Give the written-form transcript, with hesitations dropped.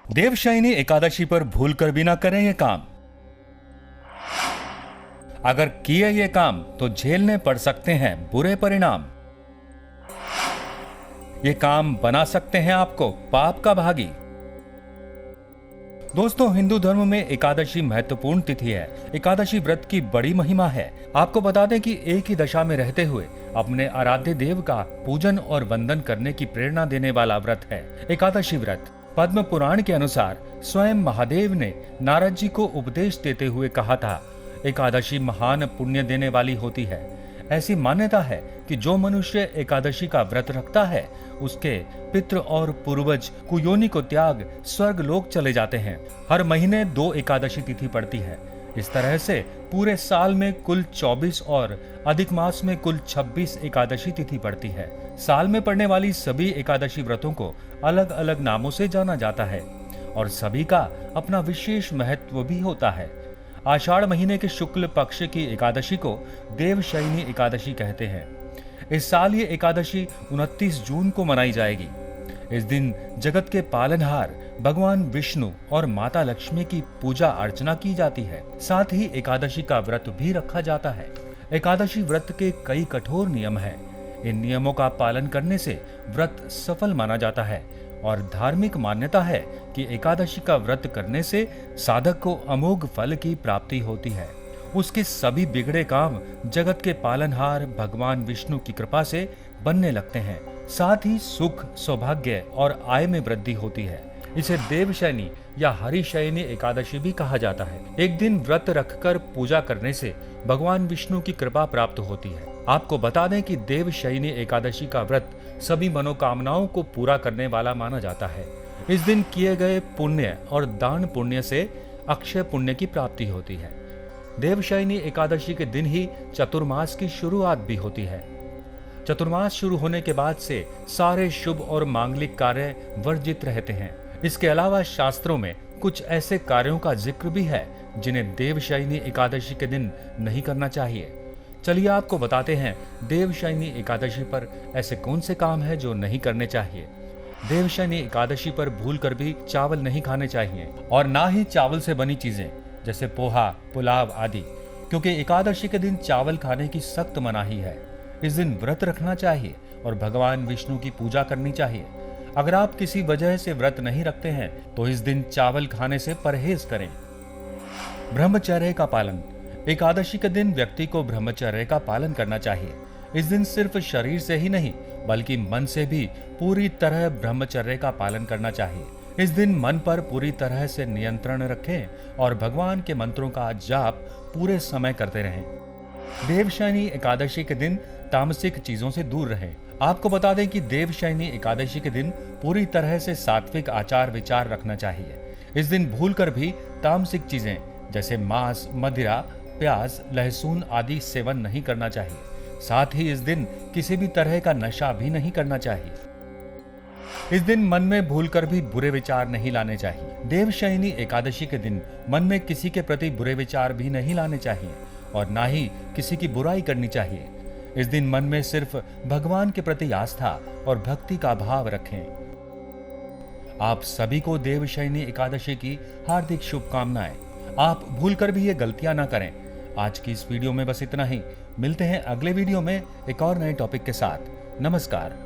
देवशयनी एकादशी पर भूलकर भी ना करें ये काम। अगर किए ये काम तो झेलने पड़ सकते हैं बुरे परिणाम। ये काम बना सकते हैं आपको पाप का भागी। दोस्तों, हिंदू धर्म में एकादशी महत्वपूर्ण तिथि है। एकादशी व्रत की बड़ी महिमा है। आपको बता दें कि एक ही दशा में रहते हुए अपने आराध्य देव का पूजन और वंदन करने की प्रेरणा देने वाला व्रत है एकादशी व्रत। पद्म पुराण के अनुसार स्वयं महादेव ने नारद जी को उपदेश देते हुए कहा था, एकादशी महान पुण्य देने वाली होती है। ऐसी मान्यता है कि जो मनुष्य एकादशी का व्रत रखता है उसके पितृ और पूर्वज कुयोनि को त्याग स्वर्ग लोक चले जाते हैं। हर महीने 2 एकादशी तिथि पड़ती है। इस तरह से पूरे साल में कुल 24 और अधिक मास में कुल 26 एकादशी तिथि पड़ती है। साल में पड़ने वाली सभी एकादशी व्रतों को अलग अलग नामों से जाना जाता है और सभी का अपना विशेष महत्व भी होता है। आषाढ़ महीने के शुक्ल पक्ष की एकादशी को देवशयनी एकादशी कहते हैं। इस साल ये एकादशी 29 जून को मनाई जाएगी। इस दिन जगत के पालनहार भगवान विष्णु और माता लक्ष्मी की पूजा अर्चना की जाती है। साथ ही एकादशी का व्रत भी रखा जाता है। एकादशी व्रत के कई कठोर नियम हैं। इन नियमों का पालन करने से व्रत सफल माना जाता है और धार्मिक मान्यता है कि एकादशी का व्रत करने से साधक को अमोघ फल की प्राप्ति होती है। उसके सभी बिगड़े काम जगत के पालनहार भगवान विष्णु की कृपा से बनने लगते हैं। साथ ही सुख, सौभाग्य और आय में वृद्धि होती है। इसे देवशयनी या हरिशयनी एकादशी भी कहा जाता है। एक दिन व्रत रखकर पूजा करने से भगवान विष्णु की कृपा प्राप्त होती है। आपको बता दें कि देवशयनी एकादशी का व्रत सभी मनोकामनाओं को पूरा करने वाला माना जाता है। इस दिन किए गए पुण्य और दान पुण्य से अक्षय पुण्य की प्राप्ति होती है। देवशयनी एकादशी के दिन ही चतुर्मास की शुरुआत भी होती है। चतुर्मास शुरू होने के बाद से सारे शुभ और मांगलिक कार्य वर्जित रहते हैं। इसके अलावा शास्त्रों में कुछ ऐसे कार्यों का जिक्र भी है जिन्हें देवशयनी एकादशी के दिन नहीं करना चाहिए। चलिए आपको बताते हैं देवशयनी एकादशी पर ऐसे कौन से काम हैं जो नहीं करने चाहिए। देवशयनी एकादशी पर भूलकर भी चावल नहीं खाने चाहिए और ना ही चावल से बनी चीजें जैसे पोहा, पुलाव आदि, क्योंकि एकादशी के दिन चावल खाने की सख्त मनाही है। इस दिन व्रत रखना चाहिए और भगवान विष्णु की पूजा करनी चाहिए। अगर आप किसी वजह से व्रत नहीं रखते हैं तो इस दिन चावल खाने से परहेज करें। ब्रह्मचर्य का पालन। एकादशी के दिन व्यक्ति को ब्रह्मचर्य का पालन करना चाहिए। इस दिन सिर्फ शरीर से ही नहीं बल्कि मन से भी पूरी तरह ब्रह्मचर्य का पालन करना चाहिए। इस दिन मन पर पूरी तरह से नियंत्रण रखें और भगवान के मंत्रों का जाप पूरे समय करते रहें। देवशयनी एकादशी के दिन तामसिक चीजों से दूर रहें। आपको बता दें कि देवशयनी एकादशी के दिन पूरी तरह से सात्विक आचार विचार रखना चाहिए। इस दिन भूलकर भी तामसिक चीजें जैसे मांस, मदिरा, प्याज, लहसुन आदि सेवन नहीं करना चाहिए। साथ ही इस दिन किसी भी तरह का नशा भी नहीं करना चाहिए। इस दिन मन में भूलकर भी बुरे विचार नहीं लाने चाहिए। देवशयनी एकादशी के दिन मन में किसी के प्रति बुरे विचार भी नहीं लाने चाहिए और ना ही किसी की बुराई करनी चाहिए। इस दिन मन में सिर्फ भगवान के प्रति आस्था और भक्ति का भाव रखें। आप सभी को देवशयनी एकादशी की हार्दिक शुभकामनाएं। आप भूलकर भी ये गलतियां ना करें। आज की इस वीडियो में बस इतना ही। मिलते हैं अगले वीडियो में एक और नए टॉपिक के साथ। नमस्कार।